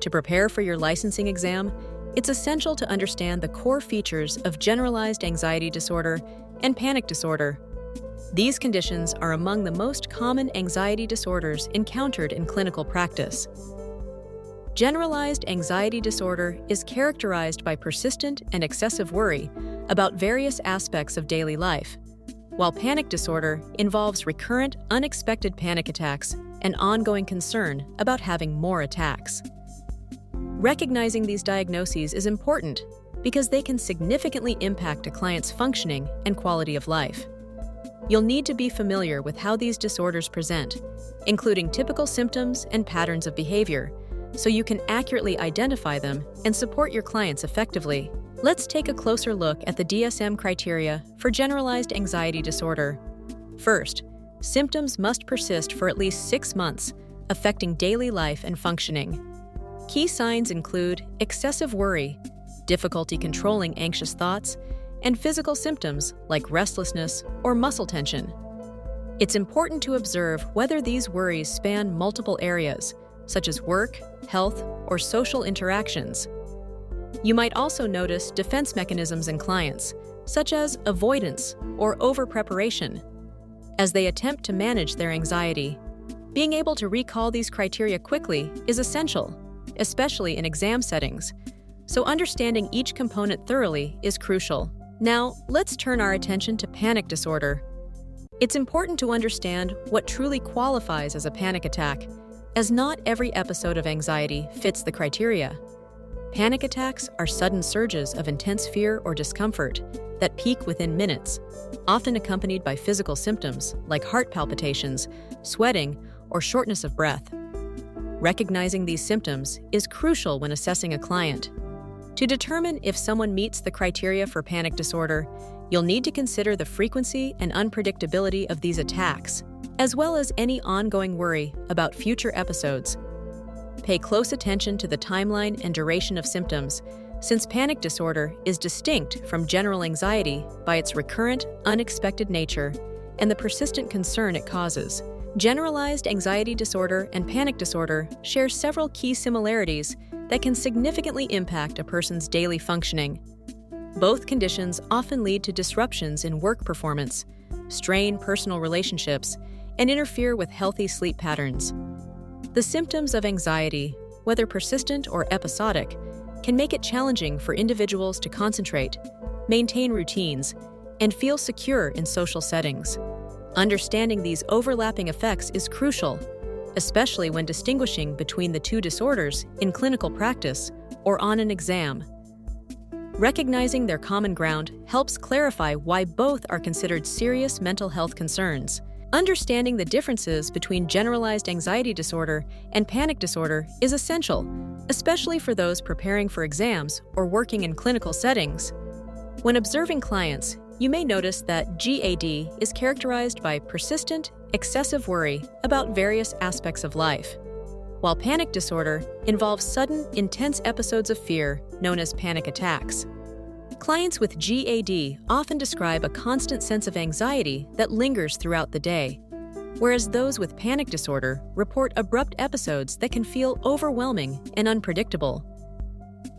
To prepare for your licensing exam, it's essential to understand the core features of generalized anxiety disorder and panic disorder. These conditions are among the most common anxiety disorders encountered in clinical practice. Generalized anxiety disorder is characterized by persistent and excessive worry about various aspects of daily life, while panic disorder involves recurrent, unexpected panic attacks and ongoing concern about having more attacks. Recognizing these diagnoses is important because they can significantly impact a client's functioning and quality of life. You'll need to be familiar with how these disorders present, including typical symptoms and patterns of behavior, so you can accurately identify them and support your clients effectively. Let's take a closer look at the DSM criteria for generalized anxiety disorder. First, symptoms must persist for at least 6 months, affecting daily life and functioning. Key signs include excessive worry, difficulty controlling anxious thoughts, and physical symptoms like restlessness or muscle tension. It's important to observe whether these worries span multiple areas, such as work, health, or social interactions. You might also notice defense mechanisms in clients, such as avoidance or over-preparation, as they attempt to manage their anxiety. Being able to recall these criteria quickly is essential, especially in exam settings, so understanding each component thoroughly is crucial. Now, let's turn our attention to panic disorder. It's important to understand what truly qualifies as a panic attack, as not every episode of anxiety fits the criteria. Panic attacks are sudden surges of intense fear or discomfort that peak within minutes, often accompanied by physical symptoms like heart palpitations, sweating, or shortness of breath. Recognizing these symptoms is crucial when assessing a client. To determine if someone meets the criteria for panic disorder, you'll need to consider the frequency and unpredictability of these attacks, as well as any ongoing worry about future episodes. Pay close attention to the timeline and duration of symptoms, since panic disorder is distinct from general anxiety by its recurrent, unexpected nature and the persistent concern it causes. Generalized anxiety disorder and panic disorder share several key similarities that can significantly impact a person's daily functioning. Both conditions often lead to disruptions in work performance, strain personal relationships, and interfere with healthy sleep patterns. The symptoms of anxiety, whether persistent or episodic, can make it challenging for individuals to concentrate, maintain routines, and feel secure in social settings. Understanding these overlapping effects is crucial, especially when distinguishing between the two disorders in clinical practice or on an exam. Recognizing their common ground helps clarify why both are considered serious mental health concerns. Understanding the differences between generalized anxiety disorder and panic disorder is essential, especially for those preparing for exams or working in clinical settings. When observing clients, you may notice that GAD is characterized by persistent, excessive worry about various aspects of life, while panic disorder involves sudden, intense episodes of fear known as panic attacks. Clients with GAD often describe a constant sense of anxiety that lingers throughout the day, whereas those with panic disorder report abrupt episodes that can feel overwhelming and unpredictable.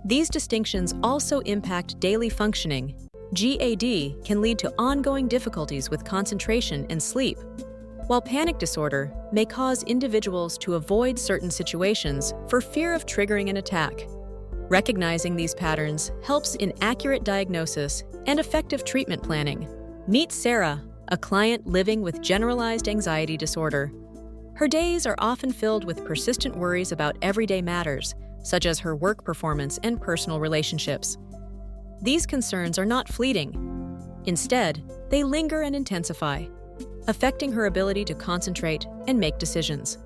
These distinctions also impact daily functioning. GAD can lead to ongoing difficulties with concentration and sleep, while panic disorder may cause individuals to avoid certain situations for fear of triggering an attack. Recognizing these patterns helps in accurate diagnosis and effective treatment planning. Meet Sarah, a client living with generalized anxiety disorder. Her days are often filled with persistent worries about everyday matters, such as her work performance and personal relationships. These concerns are not fleeting. Instead, they linger and intensify, affecting her ability to concentrate and make decisions.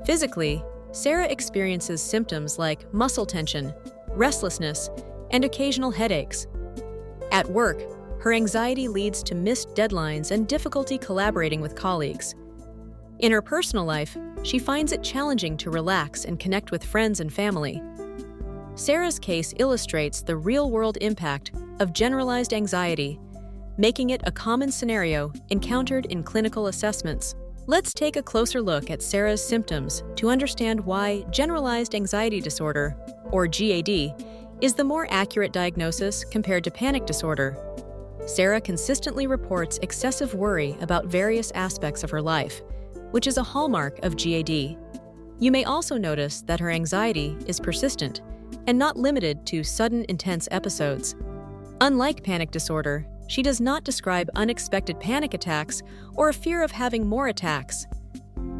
Physically, Sarah experiences symptoms like muscle tension, restlessness, and occasional headaches. At work, her anxiety leads to missed deadlines and difficulty collaborating with colleagues. In her personal life, she finds it challenging to relax and connect with friends and family. Sarah's case illustrates the real-world impact of generalized anxiety, making it a common scenario encountered in clinical assessments. Let's take a closer look at Sarah's symptoms to understand why generalized anxiety disorder, or GAD, is the more accurate diagnosis compared to panic disorder. Sarah consistently reports excessive worry about various aspects of her life, which is a hallmark of GAD. You may also notice that her anxiety is persistent and not limited to sudden intense episodes. Unlike panic disorder, she does not describe unexpected panic attacks or a fear of having more attacks.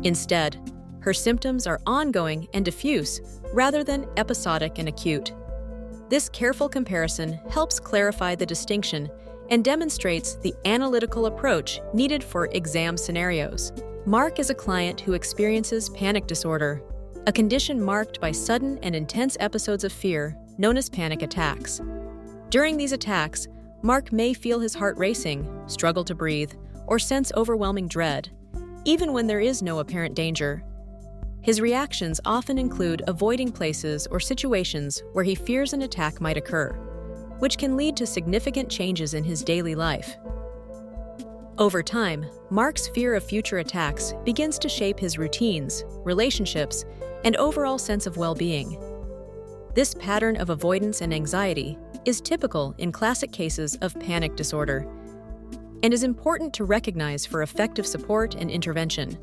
Instead, her symptoms are ongoing and diffuse rather than episodic and acute. This careful comparison helps clarify the distinction and demonstrates the analytical approach needed for exam scenarios. Mark is a client who experiences panic disorder, a condition marked by sudden and intense episodes of fear known as panic attacks. During these attacks, Mark may feel his heart racing, struggle to breathe, or sense overwhelming dread, even when there is no apparent danger. His reactions often include avoiding places or situations where he fears an attack might occur, which can lead to significant changes in his daily life. Over time, Mark's fear of future attacks begins to shape his routines, relationships, and overall sense of well-being. This pattern of avoidance and anxiety is typical in classic cases of panic disorder and is important to recognize for effective support and intervention.